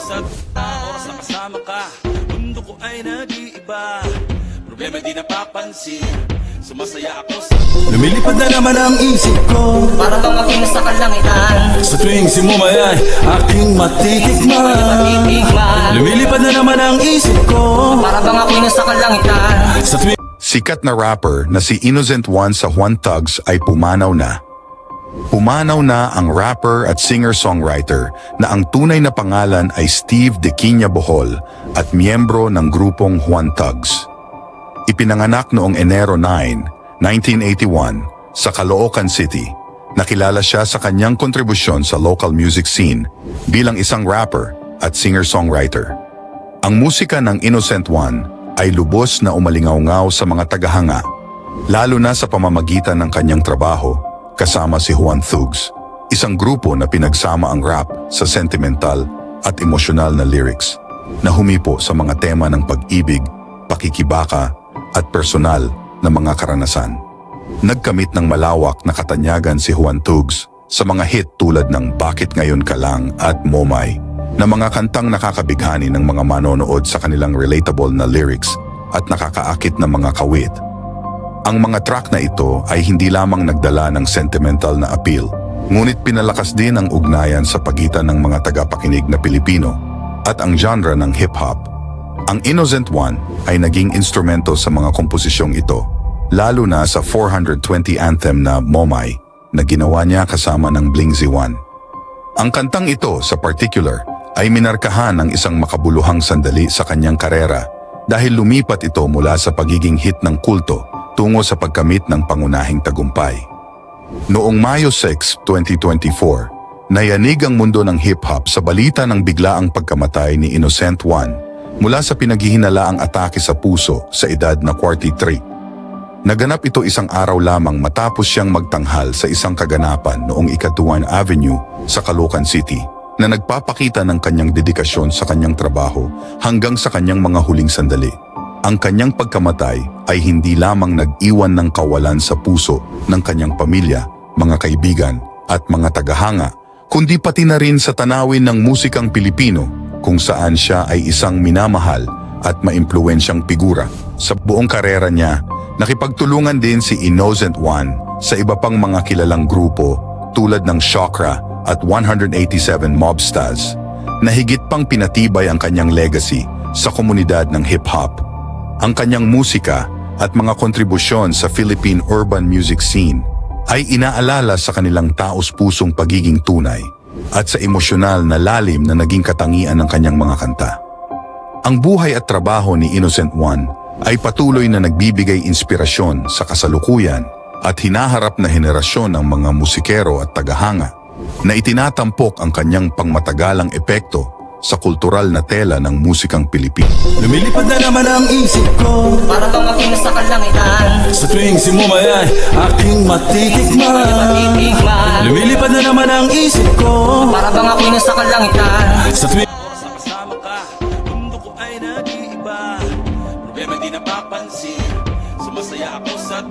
sa oras na kasama ka. Mundo ko ay nag-iiba, problema di napapansin. Sumasaya ako sa Lumilipad na naman ang isip ko, para bang aking nasa kalangitan. sa tuwing simumay ay aking matitikman. Lumilipad na naman ang isip ko, Para bang aking nasa kalangitan. sa tuwing Sikat na rapper na si Innocent One sa Juan Thugs ay pumanaw na. Pumanaw na ang rapper at singer-songwriter na ang tunay na pangalan ay Steve Dequiña Bohol at miyembro ng grupong Juan Thugs. Ipinanganak noong Enero 9, 1981 sa Caloocan City. Nakilala siya sa kanyang kontribusyon sa local music scene bilang isang rapper at singer-songwriter. Ang musika ng Innocent One ay lubos na umalingaw-ngaw sa mga tagahanga, lalo na sa pamamagitan ng kanyang trabaho kasama si Juan Thugs, isang grupo na pinagsama ang rap sa sentimental at emosyonal na lyrics na humipo sa mga tema ng pag-ibig, pakikibaka at personal na mga karanasan. Nagkamit ng malawak na katanyagan si Juan Thugs sa mga hit tulad ng Bakit Ngayon Ka Lang at Momay, na mga kantang nakakabighani ng mga manonood sa kanilang relatable na lyrics at nakakaakit na mga kawit. Ang mga track na ito ay hindi lamang nagdala ng sentimental na appeal, ngunit pinalakas din ang ugnayan sa pagitan ng mga tagapakinig na Pilipino at ang genre ng hip-hop. Ang Innocent One ay naging instrumento sa mga komposisyong ito, lalo na sa 420 anthem na Momay na ginawa niya kasama ng Bling Z1. Ang kantang ito sa particular ay minarkahan ng isang makabuluhang sandali sa kanyang karera dahil lumipat ito mula sa pagiging hit ng kulto tungo sa pagkamit ng pangunahing tagumpay. Noong Mayo 6, 2024, nayanig ang mundo ng hip-hop sa balita ng biglaang pagkamatay ni Innocent One mula sa pinaghihinalaang atake sa puso sa edad na 43. Naganap ito isang araw lamang matapos siyang magtanghal sa isang kaganapan noong Ikaduan Avenue sa Caloocan City na nagpapakita ng kanyang dedikasyon sa kanyang trabaho hanggang sa kanyang mga huling sandali. Ang kanyang pagkamatay ay hindi lamang nag-iwan ng kawalan sa puso ng kanyang pamilya, mga kaibigan at mga tagahanga, kundi pati na rin sa tanawin ng musikang Pilipino kung saan siya ay isang minamahal at maimpluwensyang figura. Sa buong karera niya, nakipagtulungan din si Innocent One sa iba pang mga kilalang grupo tulad ng Chakra at 187 Mobstars, na higit pang pinatibay ang kanyang legacy sa komunidad ng hip-hop. Ang kanyang musika at mga kontribusyon sa Philippine urban music scene ay inaalala sa kanilang taos-pusong pagiging tunay at sa emosyonal na lalim na naging katangian ng kanyang mga kanta. Ang buhay at trabaho ni Innocent One ay patuloy na nagbibigay inspirasyon sa kasalukuyan at hinaharap na henerasyon ng mga musikero at tagahanga na itinatampok ang kanyang pangmatagalang epekto sa kultural na tela ng musikang Pilipino. lumilipad na naman ang isip ko, Para bang aking nasa kalangitan. sa tuwing simumay ay aking matitikman. Lumilipad na naman ang isip ko, Para bang aking nasa kalangitan. sa tuwing oras na kasama ka. Mundo ko ay nag-iiba, problema di napapansin. Sumasaya ako sa